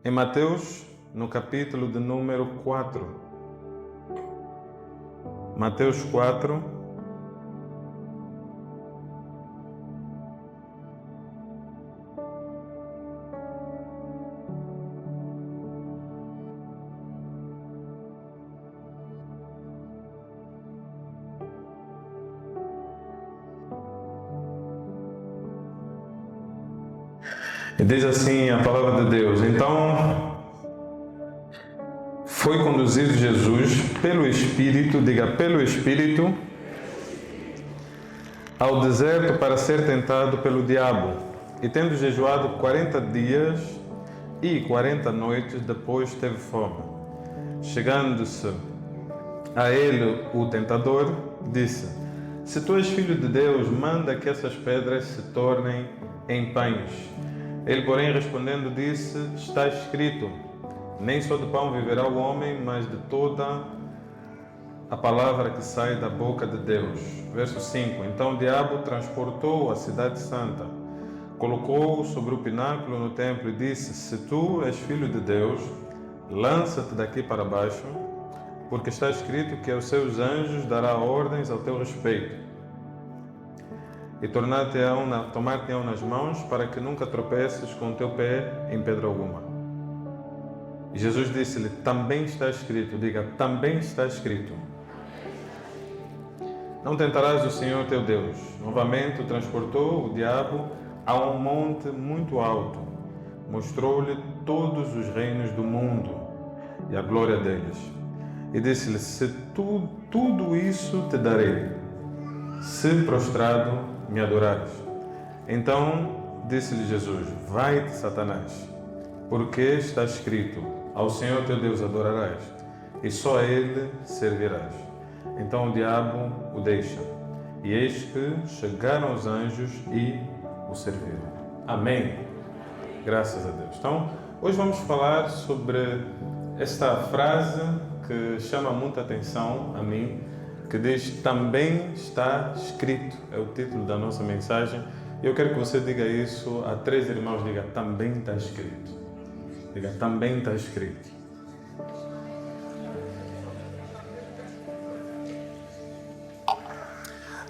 Em Mateus, no capítulo de número 4. Mateus 4. E diz assim a palavra de Deus: Então foi conduzido Jesus pelo Espírito, pelo Espírito, ao deserto para ser tentado pelo diabo. E tendo jejuado 40 dias e 40 noites, depois teve fome. Chegando-se a ele o tentador, disse: Se tu és filho de Deus, manda que essas pedras se tornem em pães. Ele, porém, respondendo, disse: Está escrito, nem só de pão viverá o homem, mas de toda a palavra que sai da boca de Deus. Verso 5. Então o diabo transportou a cidade santa, colocou-o sobre o pináculo no templo e disse: Se tu és filho de Deus, lança-te daqui para baixo, porque está escrito que aos seus anjos dará ordens ao teu respeito, e tomar-te-ão nas mãos, para que nunca tropeces com o teu pé em pedra alguma. E Jesus disse-lhe: Também está escrito, diga, também está escrito, não tentarás o Senhor teu Deus. Novamente o transportou o diabo a um monte muito alto, mostrou-lhe todos os reinos do mundo e a glória deles, e disse-lhe: Se tudo isso te darei, se prostrado me adorares. Então disse-lhe Jesus: Vai-te, Satanás, porque está escrito: Ao Senhor teu Deus adorarás, e só a Ele servirás. Então o diabo o deixa, e eis que chegaram os anjos e o serviram. Amém. Graças a Deus. Então, hoje vamos falar sobre esta frase que chama muita atenção a mim, que diz: também está escrito. É o título da nossa mensagem. E eu quero que você diga isso a 3 irmãos. Diga: também está escrito. Diga: também está escrito.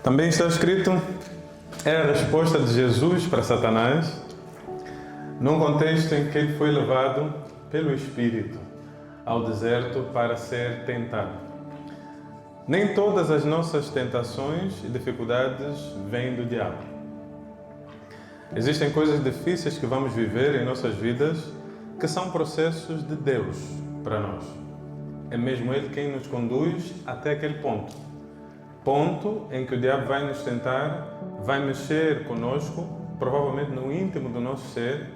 Também está escrito é a resposta de Jesus para Satanás, num contexto em que ele foi levado pelo Espírito ao deserto para ser tentado. Nem todas as nossas tentações e dificuldades vêm do diabo. Existem coisas difíceis que vamos viver em nossas vidas que são processos de Deus para nós. É mesmo Ele quem nos conduz até aquele ponto em que o diabo vai nos tentar, vai mexer conosco, provavelmente no íntimo do nosso ser,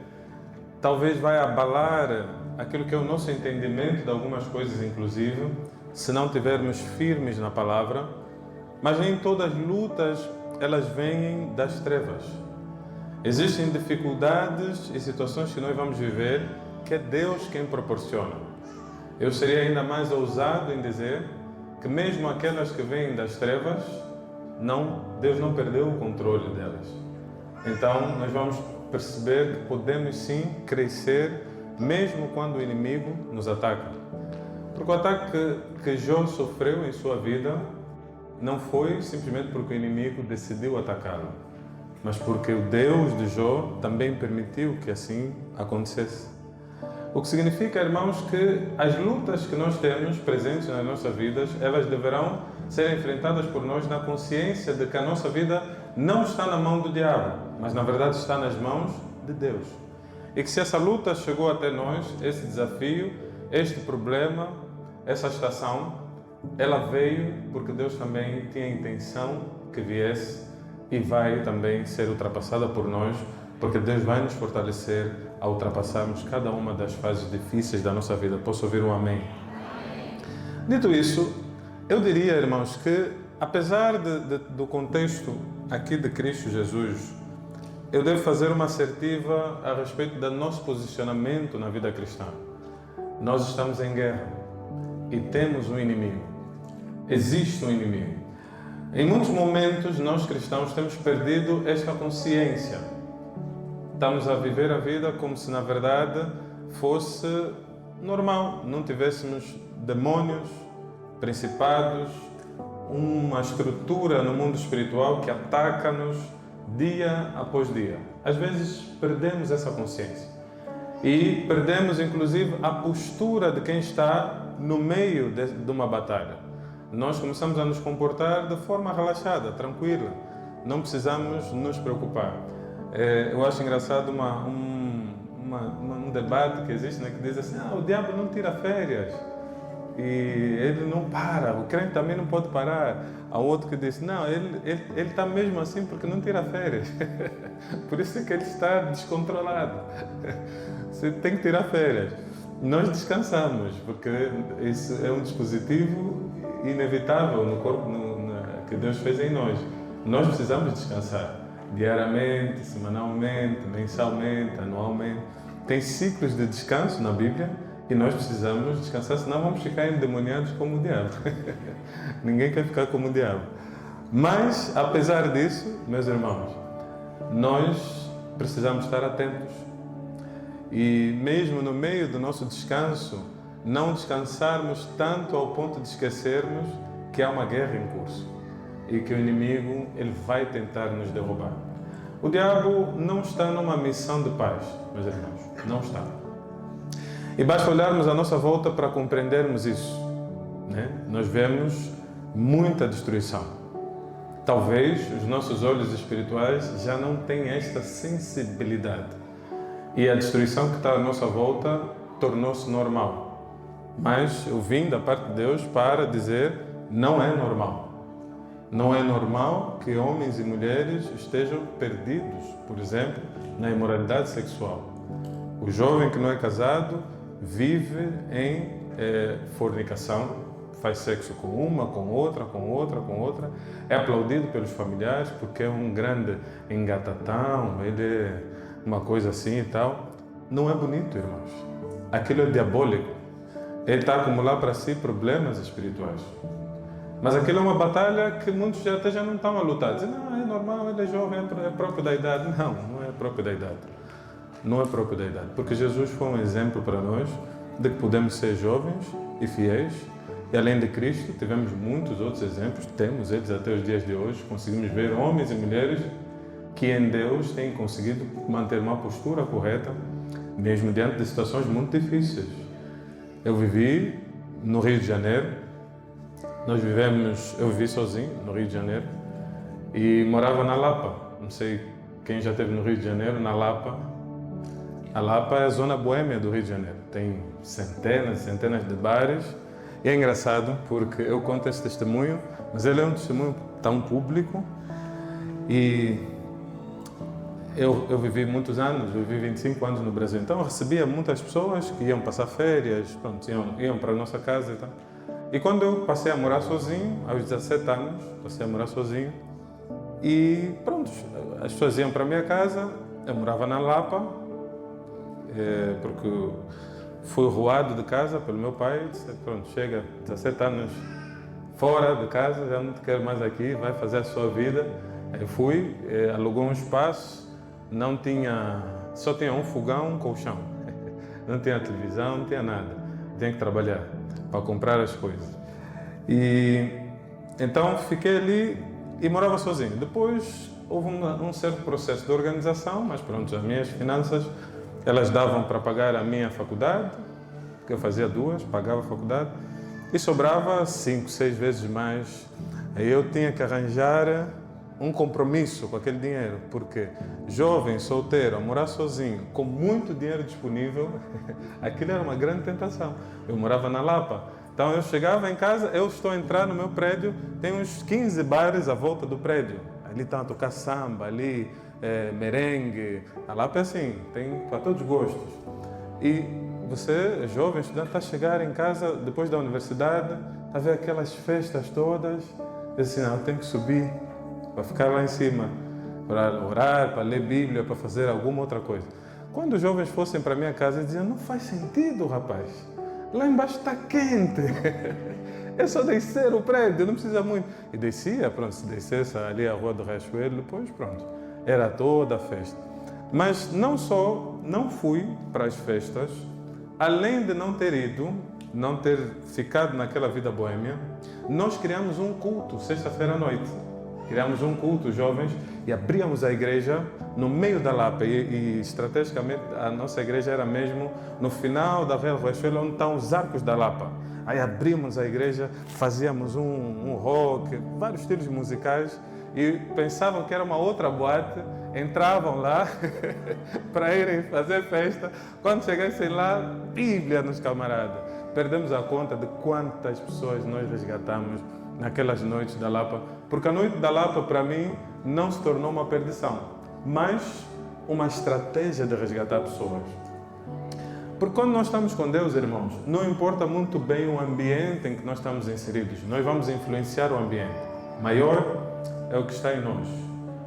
talvez vai abalar aquilo que é o nosso entendimento de algumas coisas, inclusive, se não tivermos firmes na palavra. Mas nem todas as lutas elas vêm das trevas. Existem dificuldades e situações que nós vamos viver que é Deus quem proporciona. Eu seria ainda mais ousado em dizer que mesmo aquelas que vêm das trevas, Deus não perdeu o controle delas. Então nós vamos perceber que podemos sim crescer mesmo quando o inimigo nos ataca. Porque o ataque que Jó sofreu em sua vida não foi simplesmente porque o inimigo decidiu atacá-lo, mas porque o Deus de Jó também permitiu que assim acontecesse. O que significa, irmãos, que as lutas que nós temos presentes nas nossas vidas, elas deverão ser enfrentadas por nós na consciência de que a nossa vida não está na mão do diabo, mas na verdade está nas mãos de Deus. E que se essa luta chegou até nós, esse desafio, este problema, essa estação, ela veio porque Deus também tinha a intenção que viesse e vai também ser ultrapassada por nós, porque Deus vai nos fortalecer a ultrapassarmos cada uma das fases difíceis da nossa vida. Posso ouvir um amém? Dito isso, eu diria, irmãos, que apesar do contexto aqui de Cristo Jesus, eu devo fazer uma assertiva a respeito do nosso posicionamento na vida cristã. Nós estamos em guerra e temos um inimigo. Existe um inimigo. Em muitos momentos, nós cristãos temos perdido esta consciência. Estamos a viver a vida como se, na verdade, fosse normal, não tivéssemos demônios, principados, uma estrutura no mundo espiritual que ataca-nos dia após dia. Às vezes perdemos essa consciência e perdemos inclusive a postura de quem está no meio de uma batalha. Nós começamos a nos comportar de forma relaxada, tranquila, não precisamos nos preocupar. Eu acho engraçado um debate que existe, né, que diz assim: o diabo não tira férias e ele não para, o crente também não pode parar. Há outro que diz: não, ele está mesmo assim porque não tira férias. Por isso é que ele está descontrolado. Você tem que tirar férias. Nós descansamos, porque isso é um dispositivo inevitável no corpo que Deus fez em nós. Nós precisamos descansar diariamente, semanalmente, mensalmente, anualmente. Tem ciclos de descanso na Bíblia e nós precisamos descansar, senão vamos ficar endemoniados como o diabo. Ninguém quer ficar como o diabo. Mas, apesar disso, meus irmãos, nós precisamos estar atentos. E mesmo no meio do nosso descanso, não descansarmos tanto ao ponto de esquecermos que há uma guerra em curso e que o inimigo ele vai tentar nos derrubar. O diabo não está numa missão de paz, meus irmãos, não está. E basta olharmos à nossa volta para compreendermos isso, né? Nós vemos muita destruição. Talvez os nossos olhos espirituais já não tenham esta sensibilidade. E a destruição que está à nossa volta tornou-se normal. Mas eu vim da parte de Deus para dizer: não é normal. Não é normal que homens e mulheres estejam perdidos, por exemplo, na imoralidade sexual. O jovem que não é casado vive em fornicação, faz sexo com uma, com outra, com outra, com outra. É aplaudido pelos familiares porque é um grande engatatão, ele é uma coisa assim e tal. Não é bonito, irmãos. Aquilo é diabólico. Ele está a acumular para si problemas espirituais. Mas aquilo é uma batalha que muitos até já não estão a lutar. Dizem: não, é normal, ele é jovem, é próprio da idade. Não, não é próprio da idade. Não é próprio da idade. Porque Jesus foi um exemplo para nós de que podemos ser jovens e fiéis. E além de Cristo, tivemos muitos outros exemplos. Temos eles até os dias de hoje. Conseguimos ver homens e mulheres que em Deus têm conseguido manter uma postura correta, mesmo diante de situações muito difíceis. Eu vivi no Rio de Janeiro. Eu vivi sozinho no Rio de Janeiro e morava na Lapa. Não sei quem já esteve no Rio de Janeiro, na Lapa. A Lapa é a zona boêmia do Rio de Janeiro. Tem centenas e centenas de bares. E é engraçado porque eu conto esse testemunho, mas ele é um testemunho tão público. E eu vivi muitos anos, eu vivi 25 anos no Brasil. Então eu recebia muitas pessoas que iam passar férias, pronto, iam para a nossa casa e tal. E quando eu passei a morar sozinho, aos 17 anos, passei a morar sozinho, e pronto, as pessoas iam para a minha casa, eu morava na Lapa, porque fui roubado de casa pelo meu pai, disse: pronto, chega, 17 anos fora de casa, já não te quero mais aqui, vai fazer a sua vida. Eu fui, alugou um espaço, só tinha um fogão, um colchão, não tinha televisão, não tinha nada, tinha que trabalhar para comprar as coisas. E então fiquei ali e morava sozinho. Depois houve um certo processo de organização, mas pronto, as minhas finanças elas davam para pagar a minha faculdade, porque eu fazia duas, pagava a faculdade, e sobrava 5, 6 vezes mais. Aí eu tinha que arranjar um compromisso com aquele dinheiro, porque jovem, solteiro, a morar sozinho, com muito dinheiro disponível, aquilo era uma grande tentação. Eu morava na Lapa, então eu chegava em casa, eu estou a entrar no meu prédio, tem uns 15 bares à volta do prédio. Ali estão a tocar samba, ali merengue. A Lapa é assim, tem para todos os gostos. E você, jovem, estudante, está a chegar em casa depois da universidade, está a ver aquelas festas todas, e assim: não, eu tenho que subir para ficar lá em cima, para orar, para ler Bíblia, para fazer alguma outra coisa. Quando os jovens fossem para a minha casa, eles diziam: não faz sentido, rapaz, lá embaixo está quente, é só descer o prédio, não precisa muito. E descia, pronto, se descesse ali a Rua do Riachuelo, depois pronto, era toda a festa. Mas não fui para as festas além de não ter ido, não ter ficado naquela vida boêmia, nós criamos um culto sexta-feira à noite. Criamos um culto, jovens, e abríamos a igreja no meio da Lapa. E estrategicamente, a nossa igreja era mesmo no final da Rua Riachuelo, onde estão os arcos da Lapa. Aí abrimos a igreja, fazíamos um rock, vários estilos musicais, e pensavam que era uma outra boate, entravam lá para irem fazer festa. Quando chegassem lá, Bíblia nos camaradas. Perdemos a conta de quantas pessoas nós resgatamos naquelas noites da Lapa, porque a noite da Lapa, para mim, não se tornou uma perdição, mas uma estratégia de resgatar pessoas. Porque quando nós estamos com Deus, irmãos, não importa muito bem o ambiente em que nós estamos inseridos, nós vamos influenciar o ambiente. Maior é o que está em nós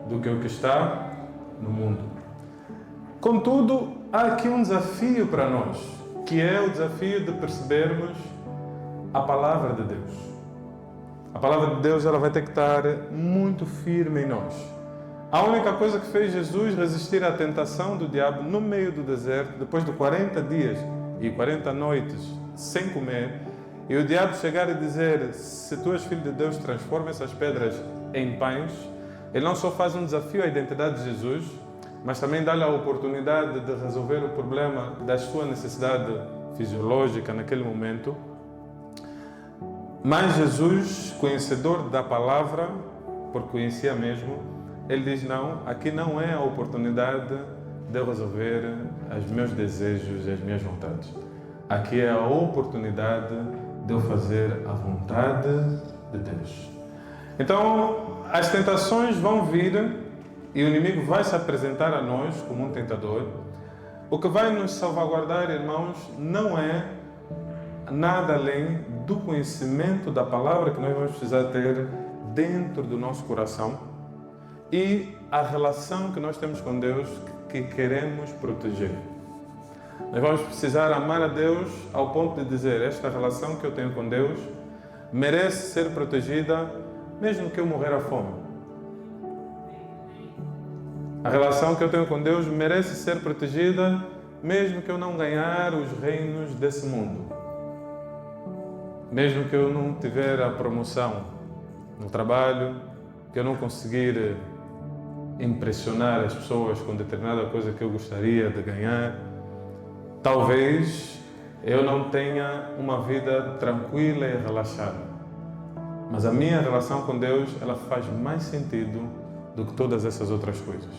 do que o que está no mundo. Contudo, há aqui um desafio para nós, que é o desafio de percebermos a palavra de Deus. A palavra de Deus, ela vai ter que estar muito firme em nós. A única coisa que fez Jesus resistir à tentação do diabo no meio do deserto, depois de 40 dias e 40 noites sem comer, e o diabo chegar e dizer: se tu és filho de Deus, transforma essas pedras em pães. Ele não só faz um desafio à identidade de Jesus, mas também dá-lhe a oportunidade de resolver o problema da sua necessidade fisiológica naquele momento. Mas Jesus, conhecedor da palavra, porque conhecia mesmo, ele diz: não, aqui não é a oportunidade de eu resolver os meus desejos e as minhas vontades. Aqui é a oportunidade de eu fazer a vontade de Deus. Então, as tentações vão vir e o inimigo vai se apresentar a nós como um tentador. O que vai nos salvaguardar, irmãos, não é nada além do conhecimento da palavra que nós vamos precisar ter dentro do nosso coração e a relação que nós temos com Deus que queremos proteger. Nós vamos precisar amar a Deus ao ponto de dizer: esta relação que eu tenho com Deus merece ser protegida mesmo que eu morrer à fome. A relação que eu tenho com Deus merece ser protegida mesmo que eu não ganhar os reinos desse mundo. Mesmo que eu não tiver a promoção no trabalho, que eu não conseguir impressionar as pessoas com determinada coisa que eu gostaria de ganhar, talvez eu não tenha uma vida tranquila e relaxada. Mas a minha relação com Deus, ela faz mais sentido do que todas essas outras coisas.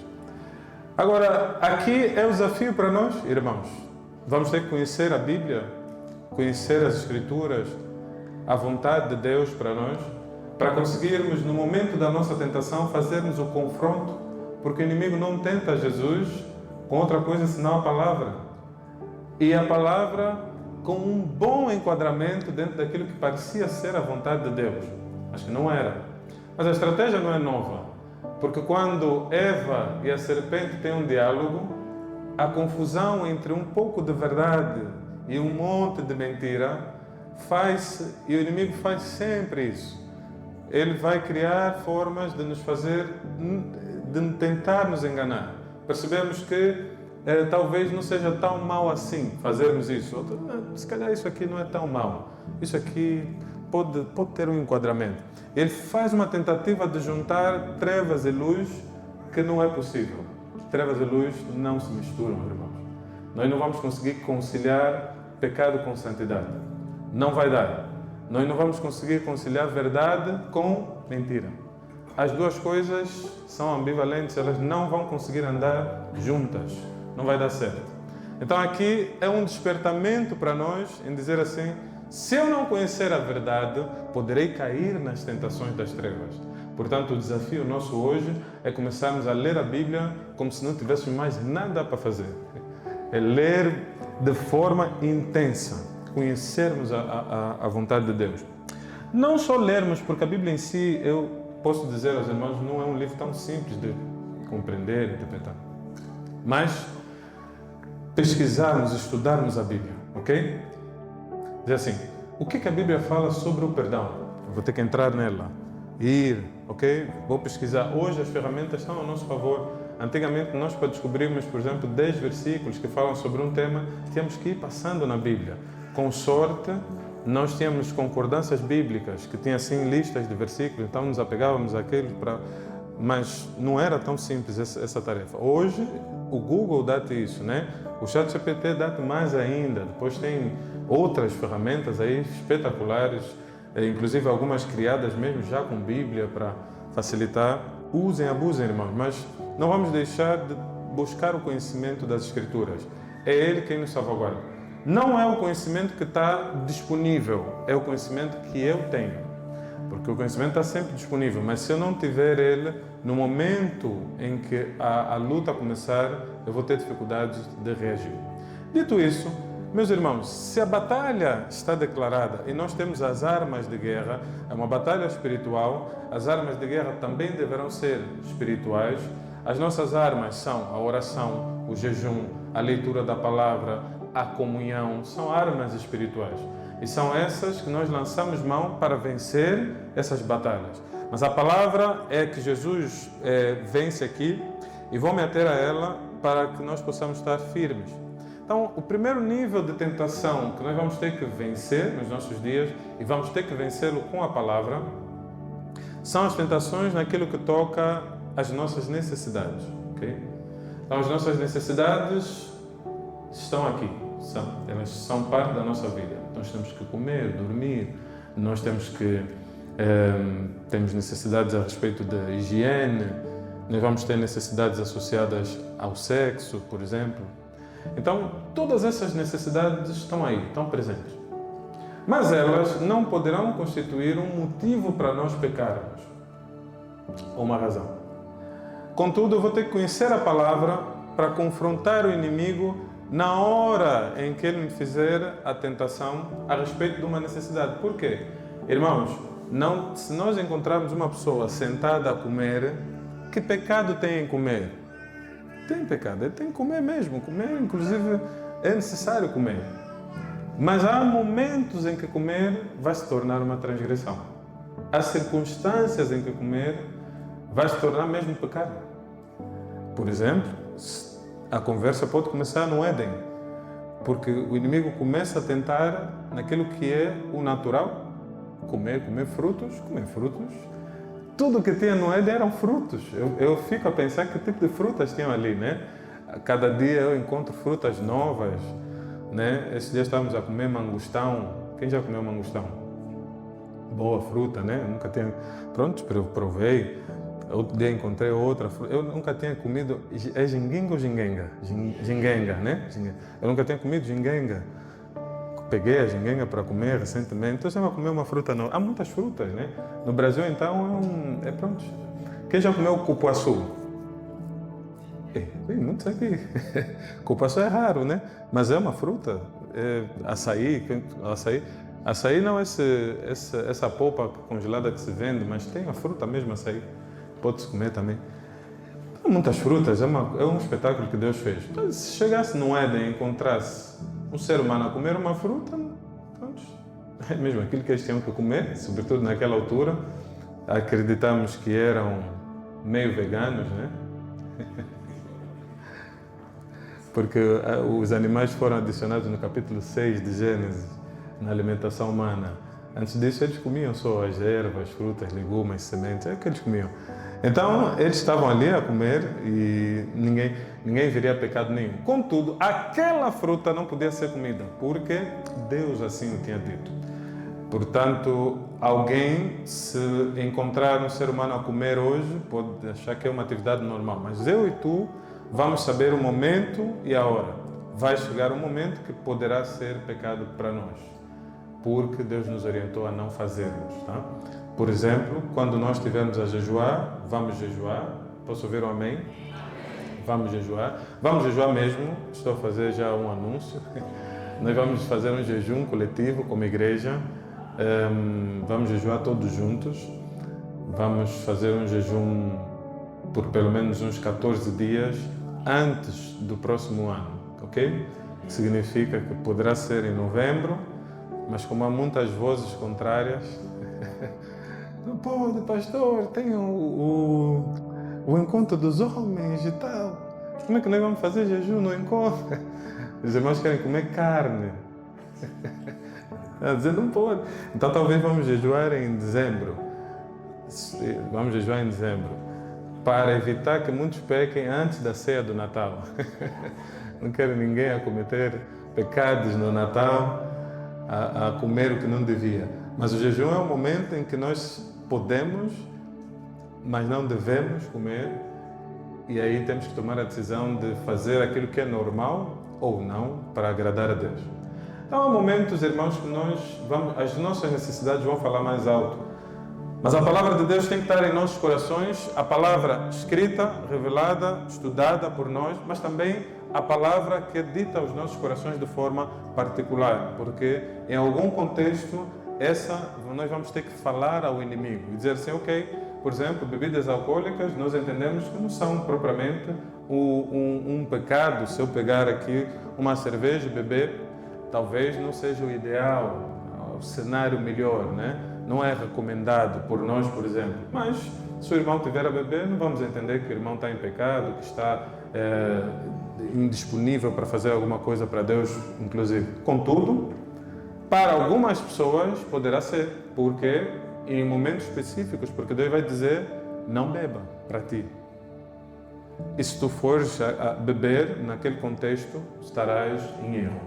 Agora, aqui é o desafio para nós, irmãos. Vamos ter que conhecer a Bíblia, conhecer as Escrituras, a vontade de Deus para nós, para conseguirmos, no momento da nossa tentação, fazermos o confronto, porque o inimigo não tenta Jesus com outra coisa senão a palavra. E a palavra com um bom enquadramento dentro daquilo que parecia ser a vontade de Deus, mas que não era. Mas a estratégia não é nova, porque quando Eva e a serpente têm um diálogo, a confusão entre um pouco de verdade e um monte de mentira faz, e o inimigo faz sempre isso. Ele vai criar formas de nos fazer, de tentar nos enganar. Percebemos que talvez não seja tão mal assim fazermos isso. Se calhar isso aqui não é tão mal. Isso aqui pode ter um enquadramento. Ele faz uma tentativa de juntar trevas e luz que não é possível. Trevas e luz não se misturam, irmãos. Nós não vamos conseguir conciliar pecado com santidade. Não vai dar. Nós não vamos conseguir conciliar verdade com mentira. As duas coisas são ambivalentes, elas não vão conseguir andar juntas. Não vai dar certo. Então aqui é um despertamento para nós em dizer assim: se eu não conhecer a verdade, poderei cair nas tentações das trevas. Portanto, o desafio nosso hoje é começarmos a ler a Bíblia como se não tivéssemos mais nada para fazer. É ler de forma intensa, conhecermos a vontade de Deus. Não só lermos, porque a Bíblia em si, eu posso dizer aos irmãos, não é um livro tão simples de compreender, interpretar. Mas pesquisarmos, estudarmos a Bíblia, ok? Diz assim, o que a Bíblia fala sobre o perdão? Eu vou ter que entrar nela, ir, ok? Vou pesquisar. Hoje as ferramentas estão a nosso favor. Antigamente, nós para descobrirmos, por exemplo, 10 versículos que falam sobre um tema, tínhamos que ir passando na Bíblia. Com sorte, nós tínhamos concordâncias bíblicas, que tinham assim listas de versículos, então nos apegávamos àqueles para... Mas não era tão simples essa tarefa. Hoje, o Google dá-te isso, né? O ChatGPT dá-te mais ainda. Depois tem outras ferramentas aí espetaculares, inclusive algumas criadas mesmo já com Bíblia para facilitar. Usem, abusem, irmãos, mas não vamos deixar de buscar o conhecimento das Escrituras. É Ele quem nos salvaguarda. Não é o conhecimento que está disponível, é o conhecimento que eu tenho. Porque o conhecimento está sempre disponível, mas se eu não tiver ele, no momento em que a luta começar, eu vou ter dificuldades de reagir. Dito isso, meus irmãos, se a batalha está declarada e nós temos as armas de guerra, é uma batalha espiritual, as armas de guerra também deverão ser espirituais. As nossas armas são a oração, o jejum, a leitura da palavra, a comunhão, são armas espirituais. E são essas que nós lançamos mão para vencer essas batalhas. Mas a palavra é que Jesus vence aqui e vou me ater a ela para que nós possamos estar firmes. Então, o primeiro nível de tentação que nós vamos ter que vencer nos nossos dias, e vamos ter que vencê-lo com a palavra, são as tentações naquilo que toca às nossas necessidades. Okay? Então, as nossas necessidades estão aqui. Elas são parte da nossa vida. Nós temos que comer, dormir, nós temos necessidades a respeito da higiene, nós vamos ter necessidades associadas ao sexo, por exemplo. Então, todas essas necessidades estão aí, estão presentes. Mas elas não poderão constituir um motivo para nós pecarmos, ou uma razão. Contudo, eu vou ter que conhecer a palavra para confrontar o inimigo na hora em que ele me fizer a tentação a respeito de uma necessidade. Por quê? Irmãos, se nós encontrarmos uma pessoa sentada a comer, que pecado tem em comer? Tem pecado, ele tem que comer mesmo. Comer, inclusive, é necessário comer. Mas há momentos em que comer vai se tornar uma transgressão. Há circunstâncias em que comer vai se tornar mesmo pecado. Por exemplo, a conversa pode começar no Éden, porque o inimigo começa a tentar naquilo que é o natural, comer frutos. Tudo que tinha no Éden eram frutos. Eu fico a pensar que tipo de frutas tinham ali, né? Cada dia eu encontro frutas novas, né? Esses dias estávamos a comer mangostão. Quem já comeu mangostão? Boa fruta, né? Eu nunca tinha... Pronto, eu provei. Outro dia encontrei outra fruta. Eu nunca tinha comido... É ginguinga ou gingenga? Gingenga, né? Eu nunca tinha comido gingenga. Peguei a gingenga para comer recentemente. Então, você vai comer uma fruta nova. Há muitas frutas, né? No Brasil, então, pronto. Quem já comeu cupuaçu? Muitos aqui. Cupuaçu é raro, né? Mas é uma fruta. Açaí. Açaí não é essa polpa congelada que se vende, mas tem a fruta mesmo, açaí. Pode-se comer também. Muitas frutas, é um espetáculo que Deus fez. Então, se chegasse no Éden e encontrasse um ser humano a comer uma fruta, pronto, é mesmo aquilo que eles tinham que comer, sobretudo naquela altura. Acreditamos que eram meio veganos, né? Porque os animais foram adicionados no capítulo 6 de Gênesis, na alimentação humana. Antes disso, eles comiam só as ervas, frutas, legumes, sementes, é o que eles comiam. Então, eles estavam ali a comer e ninguém veria pecado nenhum. Contudo, aquela fruta não podia ser comida, porque Deus assim o tinha dito. Portanto, alguém, se encontrar um ser humano a comer hoje, pode achar que é uma atividade normal. Mas eu e tu vamos saber o momento e a hora. Vai chegar um momento que poderá ser pecado para nós, porque Deus nos orientou a não fazermos, tá? Por exemplo, quando nós estivermos a jejuar, vamos jejuar. Posso ouvir um amém? Vamos jejuar. Vamos jejuar mesmo. Estou a fazer já um anúncio. Nós vamos fazer um jejum coletivo como igreja. Vamos jejuar todos juntos. Vamos fazer um jejum por pelo menos uns 14 dias antes do próximo ano, ok? Significa que poderá ser em novembro, mas como há muitas vozes contrárias, não pode, pastor, tem o o encontro dos homens e tal. Como é que nós vamos fazer jejum no encontro? Os irmãos querem comer carne. Dizer, não pode. Então talvez vamos jejuar em dezembro. Vamos jejuar em dezembro. Para evitar que muitos pequem antes da ceia do Natal. Não quero ninguém a cometer pecados no Natal, a comer o que não devia. Mas o jejum é um momento em que nós podemos, mas não devemos comer. E aí temos que tomar a decisão de fazer aquilo que é normal ou não para agradar a Deus. Então há momentos, irmãos, que as nossas necessidades vão falar mais alto. Mas a palavra de Deus tem que estar em nossos corações, a palavra escrita, revelada, estudada por nós, mas também a palavra que é dita aos nossos corações de forma particular, porque em algum contexto nós vamos ter que falar ao inimigo e dizer assim, ok, por exemplo, bebidas alcoólicas, nós entendemos que não são propriamente um pecado. Se eu pegar aqui uma cerveja e beber, talvez não seja o ideal, o cenário melhor, né? Não é recomendado por nós, por exemplo. Mas, se o irmão tiver a beber, não vamos entender que o irmão está em pecado, que está indisponível para fazer alguma coisa para Deus, inclusive. Contudo, para algumas pessoas poderá ser, porque em momentos específicos, porque Deus vai dizer, não beba para ti. E se tu fores a beber, naquele contexto, estarás em erro.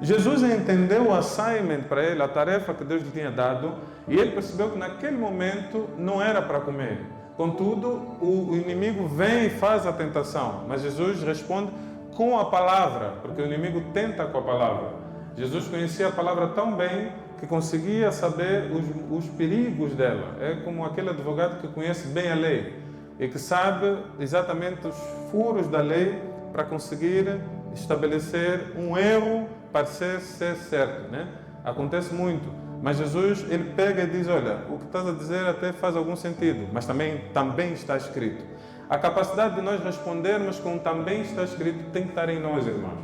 Jesus entendeu o assignment para ele, a tarefa que Deus lhe tinha dado, e ele percebeu que naquele momento não era para comer. Contudo, o inimigo vem e faz a tentação, mas Jesus responde com a palavra, porque o inimigo tenta com a palavra. Jesus conhecia a palavra tão bem que conseguia saber os perigos dela. É como aquele advogado que conhece bem a lei e que sabe exatamente os furos da lei para conseguir estabelecer um erro parecer ser certo, né? Acontece muito, mas Jesus, ele pega e diz, olha, o que estás a dizer até faz algum sentido, mas também está escrito. A capacidade de nós respondermos com também está escrito tem que estar em nós, irmãos.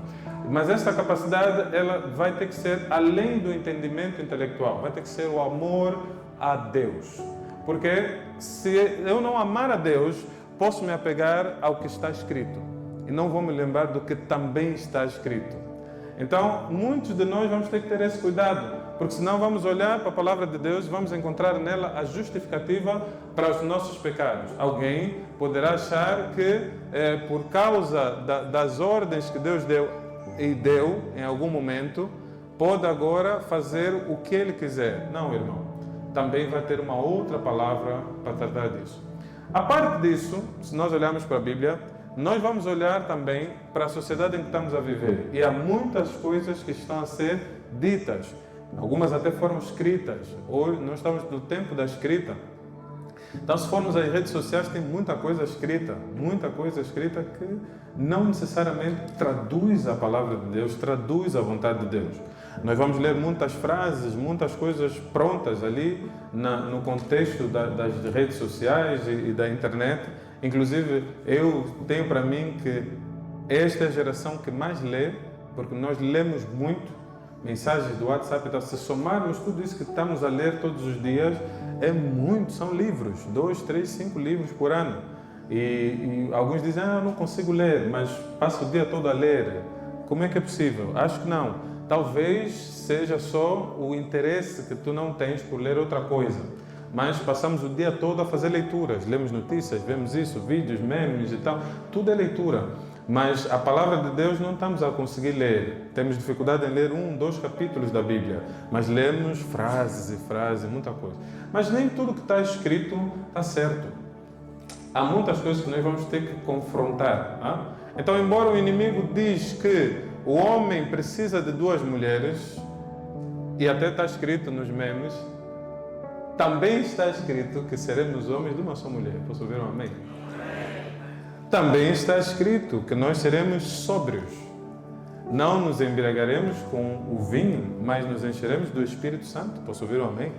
Mas essa capacidade, ela vai ter que ser além do entendimento intelectual, vai ter que ser o amor a Deus. Porque se eu não amar a Deus, posso me apegar ao que está escrito e não vou me lembrar do que também está escrito. Então, muitos de nós vamos ter que ter esse cuidado, porque senão vamos olhar para a palavra de Deus, vamos encontrar nela a justificativa para os nossos pecados. Alguém poderá achar que, por causa das ordens que Deus deu em algum momento, pode agora fazer o que Ele quiser. Não, irmão. Também vai ter uma outra palavra para tratar disso. A parte disso, se nós olharmos para a Bíblia, nós vamos olhar também para a sociedade em que estamos a viver. E há muitas coisas que estão a ser ditas. Algumas até foram escritas. Hoje nós estamos no tempo da escrita. Então, se formos às redes sociais, tem muita coisa escrita que não necessariamente traduz a palavra de Deus, traduz a vontade de Deus. Nós vamos ler muitas frases, muitas coisas prontas ali no contexto das redes sociais e da internet. Inclusive, eu tenho para mim que esta é a geração que mais lê, porque nós lemos muito, mensagens do WhatsApp e tal. Se somarmos tudo isso que estamos a ler todos os dias, é muito, são livros, 2, 3, 5 livros por ano. E alguns dizem, eu não consigo ler, mas passo o dia todo a ler. Como é que é possível? Acho que não. Talvez seja só o interesse que tu não tens por ler outra coisa. Mas passamos o dia todo a fazer leituras, lemos notícias, vemos isso, vídeos, memes e tal, tudo é leitura. Mas a palavra de Deus não estamos a conseguir ler. Temos dificuldade em ler 1, 2 capítulos da Bíblia, mas lemos frases e frases, muita coisa. Mas nem tudo que está escrito está certo. Há muitas coisas que nós vamos ter que confrontar. Hein? Então, embora o inimigo diz que o homem precisa de 2 mulheres, e até está escrito nos memes, também está escrito que seremos homens de uma só mulher. Posso ouvir um amém? Também está escrito que nós seremos sóbrios. Não nos embriagaremos com o vinho, mas nos encheremos do Espírito Santo. Posso ouvir um amém?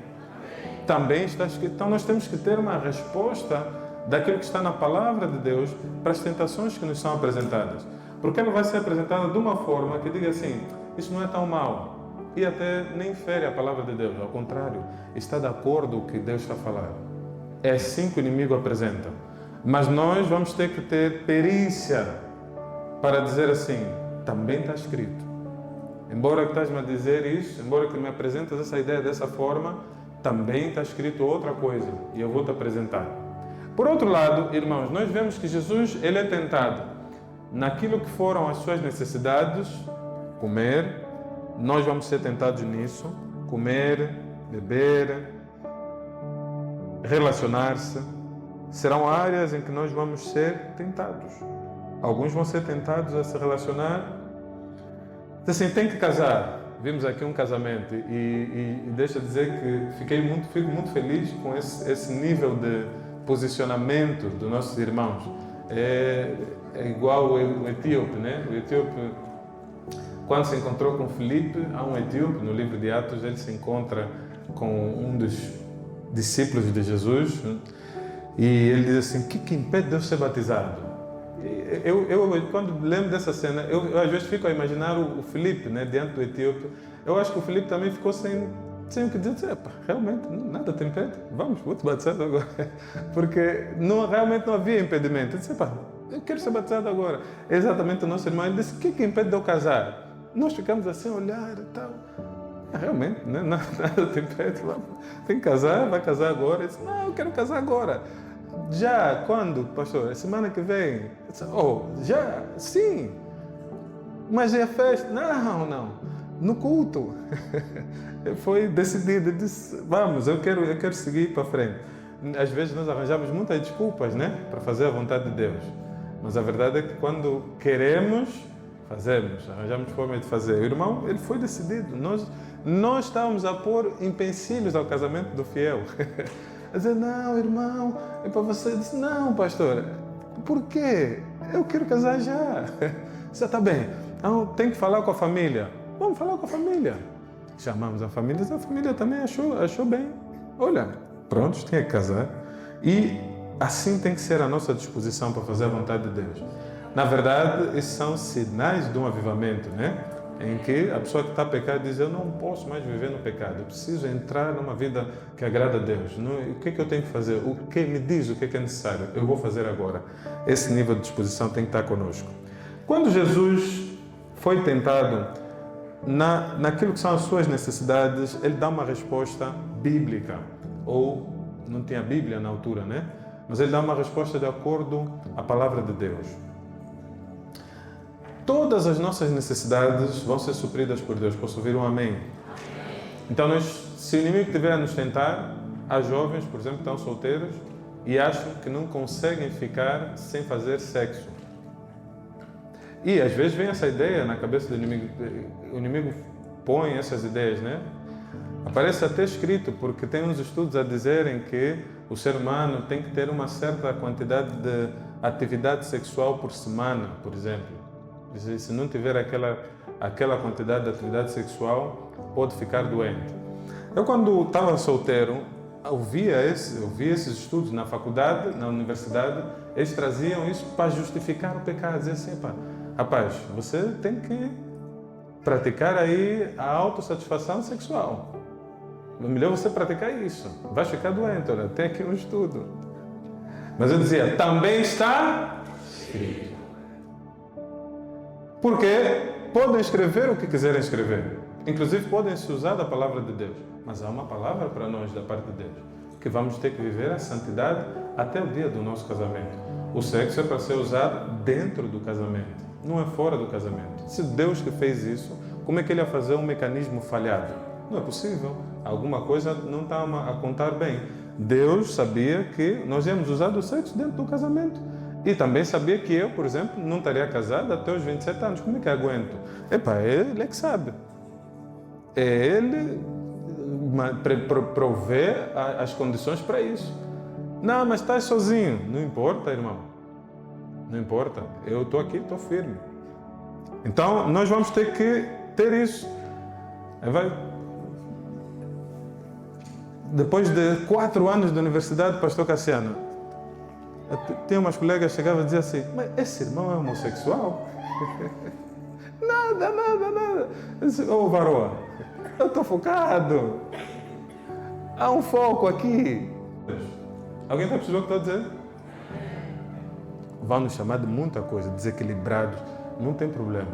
Também está escrito. Então nós temos que ter uma resposta daquilo que está na palavra de Deus para as tentações que nos são apresentadas. Porque ela vai ser apresentada de uma forma que diga assim, isso não é tão mal. E até nem fere a palavra de Deus, ao contrário, está de acordo com o que Deus está falando. É assim que o inimigo apresenta. Mas nós vamos ter que ter perícia para dizer assim, também está escrito. Embora que estás-me a dizer isso, embora que me apresentas essa ideia dessa forma, também está escrito outra coisa e eu vou te apresentar. Por outro lado, irmãos, nós vemos que Jesus ele é tentado naquilo que foram as suas necessidades, comer, nós vamos ser tentados nisso, comer, beber, relacionar-se, serão áreas em que nós vamos ser tentados. Alguns vão ser tentados a se relacionar, assim, tem que casar. Vimos aqui um casamento e deixa dizer que fico muito feliz com esse nível de posicionamento dos nossos irmãos. É igual o etíope, né? O etíope, quando se encontrou com Filipe, há um etíope, no livro de Atos, ele se encontra com um dos discípulos de Jesus e ele diz assim, o que impede de eu ser batizado? Eu quando lembro dessa cena, eu às vezes fico a imaginar o Filipe, né, diante do etíope. Eu acho que o Filipe também ficou sem o que dizer. Realmente, nada te impede. Vamos, vou te batizar agora. Porque realmente não havia impedimento. Eu disse, eu quero ser batizado agora. Exatamente o nosso irmão, ele disse, o que impede de eu casar? Nós ficamos assim a olhar e tal. Realmente, né, nada te impede. Tem que casar, vai casar agora. Eu disse, não, eu quero casar agora. Já, quando, pastor? Semana que vem? Já? Sim. Mas é a festa? Não. No culto. Foi decidido, disse, vamos, eu quero seguir para frente. Às vezes nós arranjamos muitas desculpas, né? Para fazer a vontade de Deus. Mas a verdade é que quando queremos, fazemos, arranjamos forma de fazer. O irmão, ele foi decidido. Nós estávamos a pôr empecilhos ao casamento do fiel. A dizer, não, irmão, é para você. Eu disse, não, pastor, por quê? Eu quero casar já. Você está bem. Então, tem que falar com a família. Vamos falar com a família. Chamamos a família também achou bem. Olha, pronto, tinha que casar. E assim tem que ser a nossa disposição para fazer a vontade de Deus. Na verdade, esses são sinais de um avivamento, né? Em que a pessoa que está a pecar diz, eu não posso mais viver no pecado, eu preciso entrar numa vida que agrada a Deus. O que é que eu tenho que fazer? O que me diz o que é necessário? Eu vou fazer agora. Esse nível de disposição tem que estar conosco. Quando Jesus foi tentado naquilo que são as suas necessidades, ele dá uma resposta bíblica, ou não tinha Bíblia na altura, né? Mas ele dá uma resposta de acordo à palavra de Deus. Todas as nossas necessidades vão ser supridas por Deus. Posso ouvir um amém? Então, se o inimigo estiver a nos tentar, há jovens, por exemplo, que estão solteiros e acham que não conseguem ficar sem fazer sexo. E às vezes vem essa ideia na cabeça do inimigo. O inimigo põe essas ideias, né? Aparece até escrito, porque tem uns estudos a dizerem que o ser humano tem que ter uma certa quantidade de atividade sexual por semana, por exemplo. Se não tiver aquela quantidade de atividade sexual, pode ficar doente. Eu, quando estava solteiro, ouvia esses estudos na faculdade, na universidade, eles traziam isso para justificar o pecado. Diziam assim, rapaz, você tem que praticar aí a autossatisfação sexual. É melhor você praticar isso. Vai ficar doente, olha, tem aqui um estudo. Mas eu dizia, também está escrito. Porque podem escrever o que quiserem escrever. Inclusive podem se usar da palavra de Deus. Mas há uma palavra para nós da parte de Deus. Que vamos ter que viver a santidade até o dia do nosso casamento. O sexo é para ser usado dentro do casamento. Não é fora do casamento. Se Deus que fez isso, como é que Ele ia fazer um mecanismo falhado? Não é possível. Alguma coisa não está a contar bem. Deus sabia que nós íamos usar o sexo dentro do casamento. E também sabia que eu, por exemplo, não estaria casado até os 27 anos. Como é que eu aguento? Ele é que sabe. É Ele provê as condições para isso. Não, mas estás sozinho. Não importa, irmão. Não importa. Eu estou aqui, estou firme. Então, nós vamos ter que ter isso. Depois de 4 anos de universidade, pastor Cassiano, tinha umas colegas que chegavam e diziam assim, mas esse irmão é homossexual? Nada. Eu disse, Varoa, eu estou focado. Há um foco aqui. Alguém está percebendo o que estou a dizer? vão nos chamar de muita coisa, desequilibrados, não tem problema.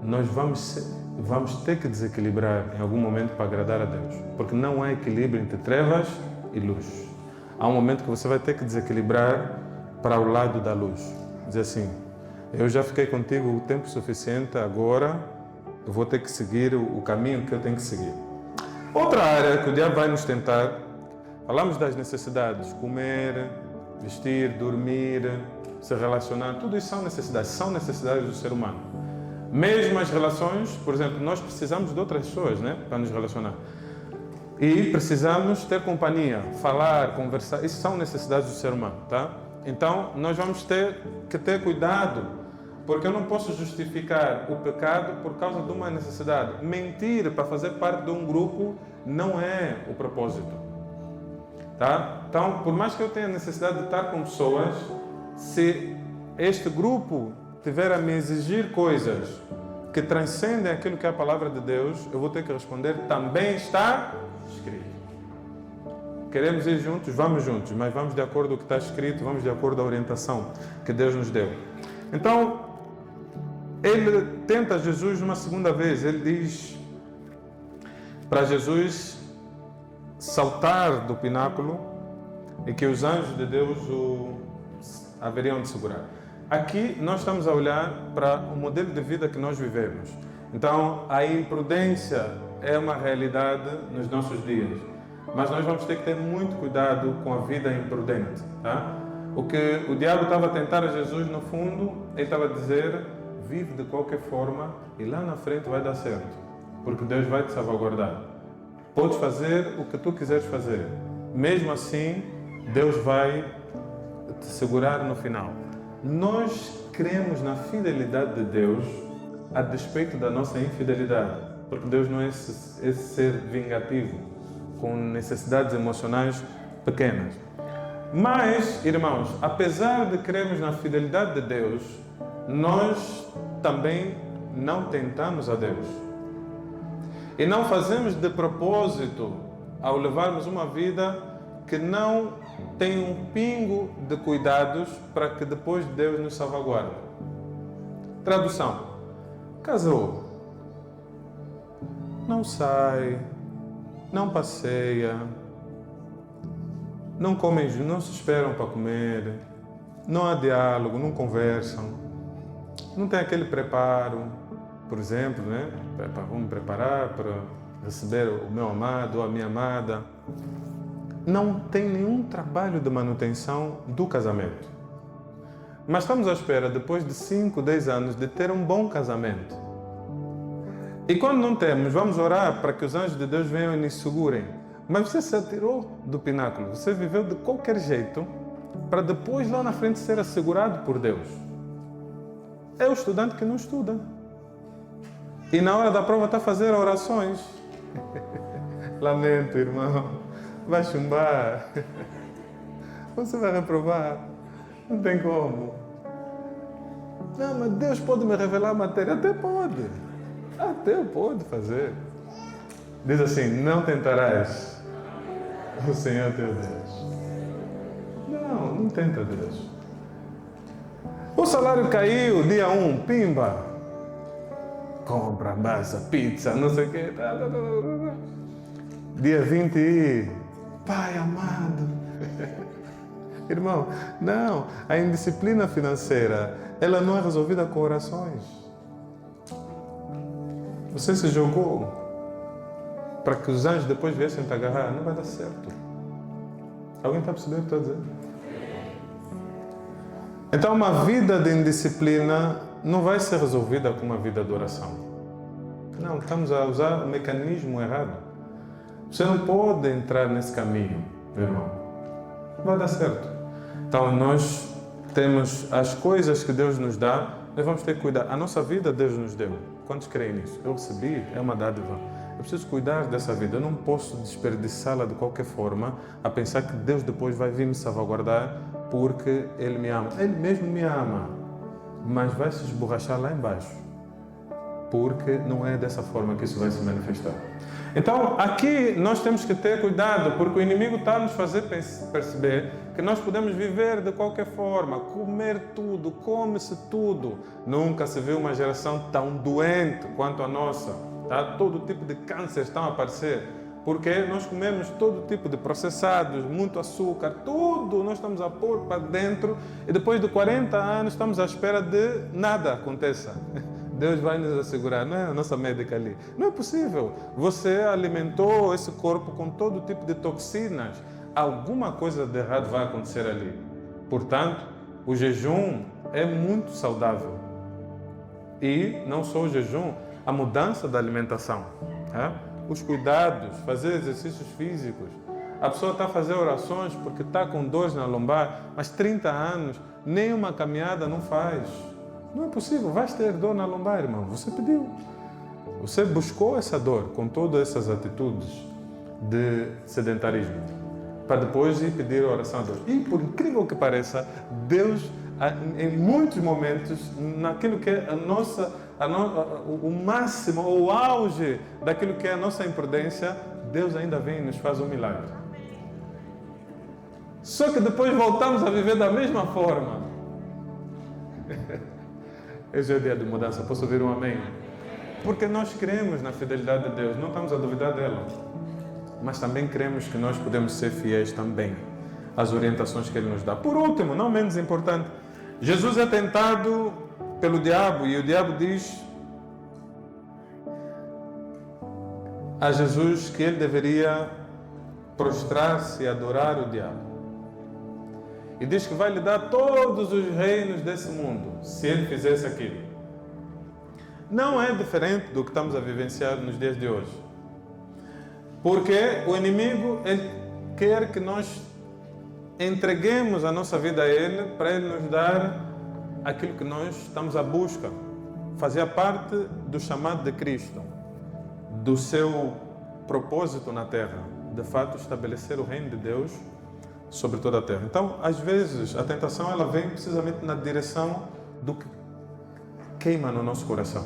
Nós vamos ter que desequilibrar em algum momento para agradar a Deus, porque não há equilíbrio entre trevas e luz. Há um momento que você vai ter que desequilibrar para o lado da luz. Dizer assim, eu já fiquei contigo o tempo suficiente, agora eu vou ter que seguir o caminho que eu tenho que seguir. Outra área que o diabo vai nos tentar, falamos das necessidades, comer, vestir, dormir, se relacionar, tudo isso são necessidades do ser humano. Mesmo as relações, por exemplo, nós precisamos de outras pessoas, né, para nos relacionar. E precisamos ter companhia, falar, conversar, isso são necessidades do ser humano, tá? Então, nós vamos ter que ter cuidado, porque eu não posso justificar o pecado por causa de uma necessidade. Mentir para fazer parte de um grupo não é o propósito, tá? Então, por mais que eu tenha necessidade de estar com pessoas, se este grupo tiver a me exigir coisas que transcendem aquilo que é a palavra de Deus, eu vou ter que responder, também está escrito. Queremos ir juntos? Vamos juntos, mas vamos de acordo com o que está escrito, vamos de acordo com a orientação que Deus nos deu. Então, ele tenta Jesus uma segunda vez, ele diz para Jesus saltar do pináculo e que os anjos de Deus o haveriam de segurar. Aqui nós estamos a olhar para o modelo de vida que nós vivemos. Então, a imprudência é uma realidade nos nossos dias. Mas nós vamos ter que ter muito cuidado com a vida imprudente. Tá? O que o diabo estava a tentar a Jesus, no fundo, ele estava a dizer, vive de qualquer forma e lá na frente vai dar certo. Porque Deus vai te salvaguardar. Podes fazer o que tu quiseres fazer. Mesmo assim, Deus vai te segurar no final. Nós cremos na fidelidade de Deus a despeito da nossa infidelidade, porque Deus não é esse ser vingativo, com necessidades emocionais pequenas. Mas, irmãos, apesar de crermos na fidelidade de Deus, nós também não tentamos a Deus. E não fazemos de propósito ao levarmos uma vida que não tem um pingo de cuidados para que depois Deus nos salvaguarde. Tradução. Casou. Não sai, não passeia, não comem, não se esperam para comer, não há diálogo, não conversam, não tem aquele preparo, por exemplo, né? Vamos me preparar para receber o meu amado ou a minha amada. Não tem nenhum trabalho de manutenção do casamento. Mas estamos à espera, depois de 5, 10 anos, de ter um bom casamento. E quando não temos, vamos orar para que os anjos de Deus venham e nos segurem. Mas você se atirou do pináculo, você viveu de qualquer jeito, para depois lá na frente ser assegurado por Deus. É o estudante que não estuda. E na hora da prova está a fazer orações. Lamento, irmão. Vai chumbar, você vai reprovar, não tem como. Não, mas Deus pode me revelar a matéria, até pode fazer. Diz assim, não tentarás o Senhor teu Deus. Não tenta Deus. O salário caiu, dia 1, pimba, compra, massa, pizza, não sei o quê. Dia 20, Pai amado. Irmão, não, a indisciplina financeira, ela não é resolvida com orações. Você se jogou para que os anjos depois viessem te agarrar, não vai dar certo. Alguém está percebendo o que eu estou dizendo? Então, uma vida de indisciplina não vai ser resolvida com uma vida de oração. Não, estamos a usar o mecanismo errado. Você não pode entrar nesse caminho, meu irmão. Não vai dar certo. Então, nós temos as coisas que Deus nos dá, nós vamos ter que cuidar. A nossa vida Deus nos deu. Quantos creem nisso? Eu recebi, é uma dádiva. Eu preciso cuidar dessa vida. Eu não posso desperdiçá-la de qualquer forma, a pensar que Deus depois vai vir me salvaguardar porque Ele me ama. Ele mesmo me ama, mas vai se esborrachar lá embaixo. porque não é dessa forma que isso vai se manifestar. Então, aqui nós temos que ter cuidado, porque o inimigo está a nos fazer perceber que nós podemos viver de qualquer forma, comer tudo, come-se tudo. Nunca se viu uma geração tão doente quanto a nossa. Tá? Todo tipo de câncer estão a aparecer, porque nós comemos todo tipo de processados, muito açúcar, tudo nós estamos a pôr para dentro e depois de 40 anos estamos à espera de nada aconteça. Deus vai nos assegurar, não é a nossa médica ali. Não é possível. Você alimentou esse corpo com todo tipo de toxinas. Alguma coisa de errado vai acontecer ali. Portanto, o jejum é muito saudável. E não só o jejum, a mudança da alimentação. Os cuidados, fazer exercícios físicos. A pessoa está a fazer orações porque está com dores na lombar, mas 30 anos, nem uma caminhada não faz. Não é possível, vais ter dor na lombar, irmão. Você pediu. Você buscou essa dor com todas essas atitudes de sedentarismo, para depois ir pedir oração a Deus. E por incrível que pareça, Deus, em muitos momentos, naquilo que é o máximo, o auge daquilo que é a nossa imprudência, Deus ainda vem e nos faz um milagre. Só que depois voltamos a viver da mesma forma. Esse é o dia de mudança. Posso ouvir um amém? Porque nós cremos na fidelidade de Deus, não estamos a duvidar dela. Mas também cremos que nós podemos ser fiéis também às orientações que Ele nos dá. Por último, não menos importante, Jesus é tentado pelo diabo e o diabo diz a Jesus que ele deveria prostrar-se e adorar o diabo. E diz que vai lhe dar todos os reinos desse mundo, se ele fizesse aquilo. Não é diferente do que estamos a vivenciar nos dias de hoje. Porque o inimigo, ele quer que nós entreguemos a nossa vida a ele, para ele nos dar aquilo que nós estamos à busca. Fazia parte do chamado de Cristo, do seu propósito na terra, de fato estabelecer o reino de Deus sobre toda a terra. Então, às vezes, a tentação ela vem precisamente na direção do que queima no nosso coração.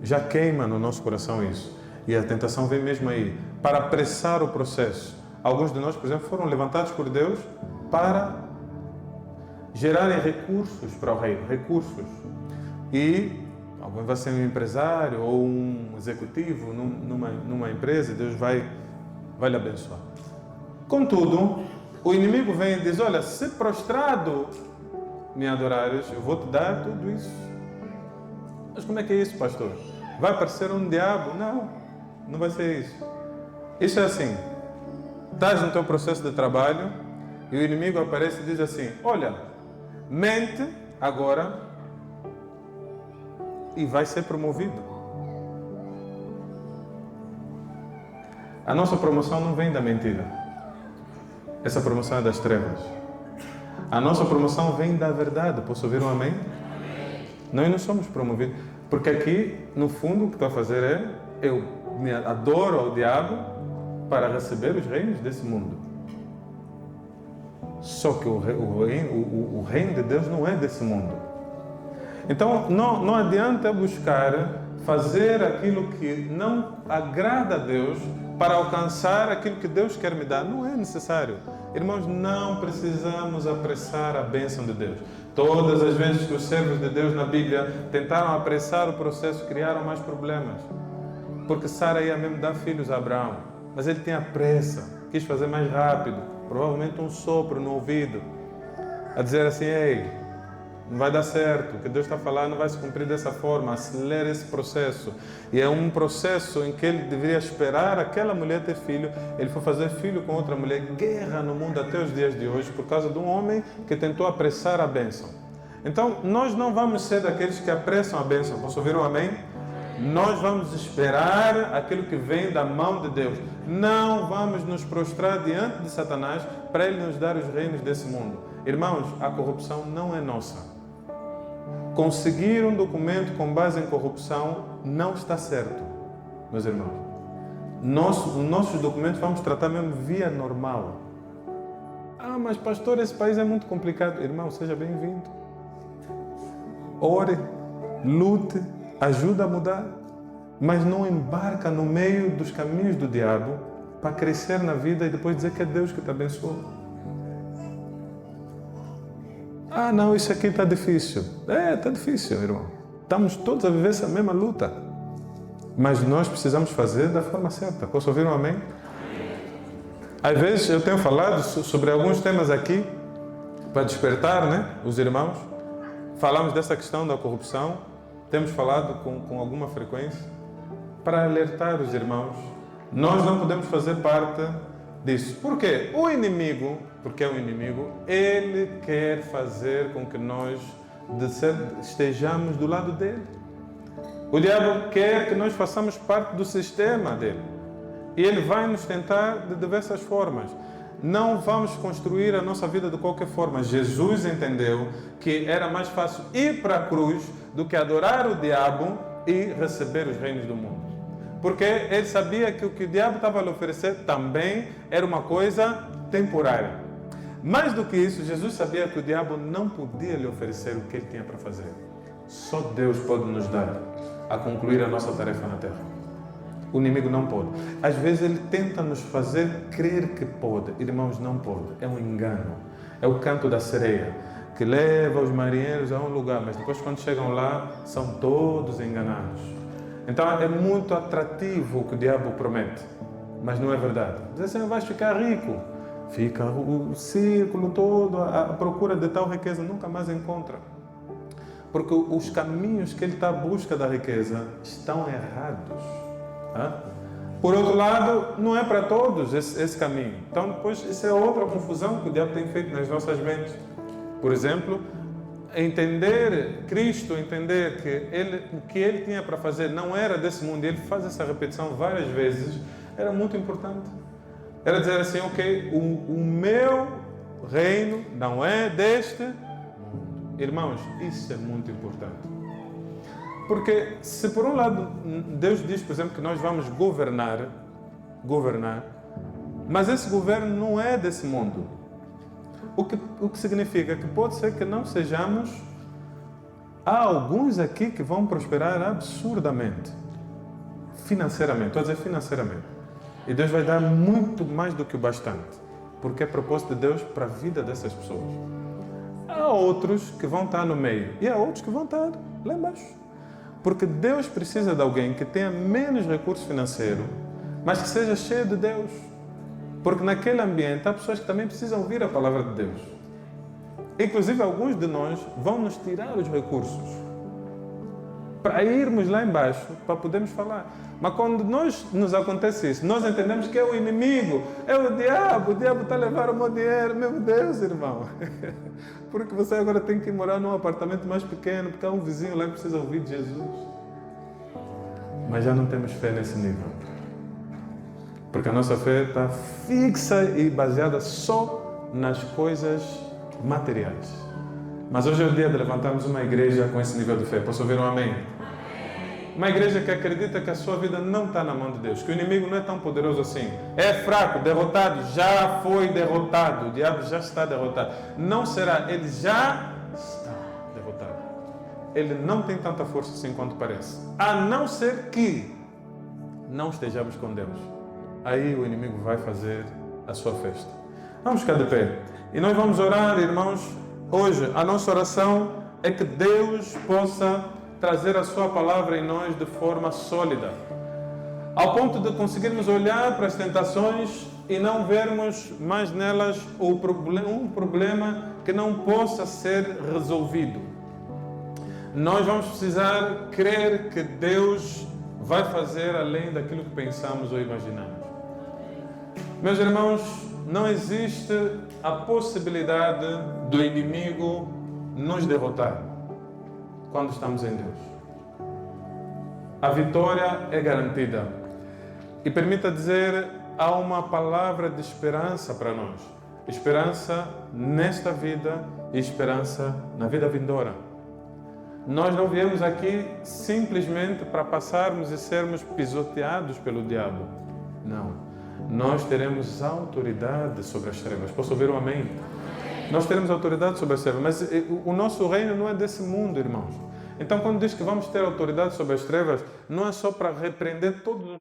Já queima no nosso coração isso. E a tentação vem mesmo aí, para apressar o processo. Alguns de nós, por exemplo, foram levantados por Deus para gerarem recursos para o reino, recursos. E alguém vai ser um empresário ou um executivo numa empresa, Deus vai lhe abençoar. Contudo, o inimigo vem e diz, olha, se prostrado me adorares, eu vou te dar tudo isso. Mas como é que é isso, pastor? Vai aparecer um diabo? Não, não vai ser isso. Isso é assim, estás no teu processo de trabalho e o inimigo aparece e diz assim, olha, mente agora e vai ser promovido. A nossa promoção não vem da mentira. Essa promoção é das trevas. A nossa promoção vem da verdade. Posso ouvir um amém? Nós não somos promovidos. Porque aqui, no fundo, o que estou a fazer é eu me adoro ao diabo para receber os reinos desse mundo. Só que o reino de Deus não é desse mundo. Então, não adianta buscar fazer aquilo que não agrada a Deus para alcançar aquilo que Deus quer me dar. Não é necessário. Irmãos, não precisamos apressar a bênção de Deus. Todas as vezes que os servos de Deus na Bíblia tentaram apressar o processo, criaram mais problemas. Porque Sara ia mesmo dar filhos a Abraão, mas ele tinha pressa, quis fazer mais rápido, provavelmente um sopro no ouvido, a dizer assim, ei, não vai dar certo, o que Deus está falando não vai se cumprir dessa forma, acelera esse processo. E é um processo em que ele deveria esperar aquela mulher ter filho, ele foi fazer filho com outra mulher, guerra no mundo até os dias de hoje, por causa de um homem que tentou apressar a bênção. Então, nós não vamos ser daqueles que apressam a bênção, posso ouvir um amém? Nós vamos esperar aquilo que vem da mão de Deus. Não vamos nos prostrar diante de Satanás para ele nos dar os reinos desse mundo. Irmãos, a corrupção não é nossa. Conseguir um documento com base em corrupção não está certo, meus irmãos. Nossos documentos vamos tratar mesmo via normal. Ah, mas pastor, esse país é muito complicado. Irmão, seja bem-vindo. Ore, lute, ajuda a mudar, mas não embarca no meio dos caminhos do diabo para crescer na vida e depois dizer que é Deus que te abençoou. Ah, não, isso aqui está difícil. Está difícil, irmão. Estamos todos a viver essa mesma luta. Mas nós precisamos fazer da forma certa. Posso ouvir um amém? Às vezes eu tenho falado sobre alguns temas aqui para despertar, né, os irmãos. Falamos dessa questão da corrupção. Temos falado com alguma frequência para alertar os irmãos. Nós não podemos fazer parte disso. Por quê? O inimigo, porque é um inimigo, ele quer fazer com que nós estejamos do lado dele. O diabo quer que nós façamos parte do sistema dele. E ele vai nos tentar de diversas formas. Não vamos construir a nossa vida de qualquer forma. Jesus entendeu que era mais fácil ir para a cruz do que adorar o diabo e receber os reinos do mundo. Porque ele sabia que o que o diabo estava a lhe oferecer também era uma coisa temporária. Mais do que isso, Jesus sabia que o diabo não podia lhe oferecer o que ele tinha para fazer. Só Deus pode nos dar a concluir a nossa tarefa na terra. O inimigo não pode. Às vezes ele tenta nos fazer crer que pode. Irmãos, não pode. É um engano. É o canto da sereia que leva os marinheiros a um lugar, mas depois quando chegam lá, são todos enganados. Então é muito atrativo o que o diabo promete, mas não é verdade. Diz assim, vais ficar rico. Fica o círculo todo à procura de tal riqueza, nunca mais encontra. Porque os caminhos que ele está à busca da riqueza estão errados. Por outro lado, não é para todos esse caminho. Então, depois, isso é outra confusão que o diabo tem feito nas nossas mentes. Por exemplo, entender Cristo, entender que o que ele tinha para fazer não era desse mundo, e ele faz essa repetição várias vezes, era muito importante. Era dizer assim, ok, o meu reino não é deste mundo. Irmãos, isso é muito importante. Porque se por um lado Deus diz, por exemplo, que nós vamos governar, mas esse governo não é desse mundo. O que significa que pode ser que não sejamos. Há alguns aqui que vão prosperar absurdamente, financeiramente, estou a dizer financeiramente. E Deus vai dar muito mais do que o bastante, porque é propósito de Deus para a vida dessas pessoas. Há outros que vão estar no meio e há outros que vão estar lá embaixo. Porque Deus precisa de alguém que tenha menos recurso financeiro, mas que seja cheio de Deus. Porque naquele ambiente há pessoas que também precisam ouvir a palavra de Deus. Inclusive, alguns de nós vão nos tirar os recursos para irmos lá embaixo, para podermos falar. Mas quando nos acontece isso, nós entendemos que é o inimigo, é o diabo está a levar o meu dinheiro. Meu Deus, irmão. Porque você agora tem que morar num apartamento mais pequeno, porque há um vizinho lá que precisa ouvir de Jesus. Mas já não temos fé nesse nível. Porque a nossa fé está fixa e baseada só nas coisas materiais. Mas hoje é o dia de levantarmos uma igreja com esse nível de fé. Posso ouvir um amém? Uma igreja que acredita que a sua vida não está na mão de Deus, que o inimigo não é tão poderoso assim. É fraco, derrotado, já foi derrotado. O diabo já está derrotado. Não será, ele já está derrotado. Ele não tem tanta força assim quanto parece. A não ser que não estejamos com Deus. Aí o inimigo vai fazer a sua festa. Vamos ficar de pé. E nós vamos orar, irmãos. Hoje, a nossa oração é que Deus possa trazer a sua palavra em nós de forma sólida, ao ponto de conseguirmos olhar para as tentações e não vermos mais nelas um problema que não possa ser resolvido. Nós vamos precisar crer que Deus vai fazer além daquilo que pensamos ou imaginamos. Meus irmãos, não existe a possibilidade do inimigo nos derrotar quando estamos em Deus. A vitória é garantida. E permita dizer, há uma palavra de esperança para nós. Esperança nesta vida e esperança na vida vindoura. Nós não viemos aqui simplesmente para passarmos e sermos pisoteados pelo diabo. Não. Nós teremos autoridade sobre as trevas. Posso ouvir um amém? Nós teremos autoridade sobre as trevas, mas o nosso reino não é desse mundo, irmãos. Então, quando diz que vamos ter autoridade sobre as trevas, não é só para repreender todos os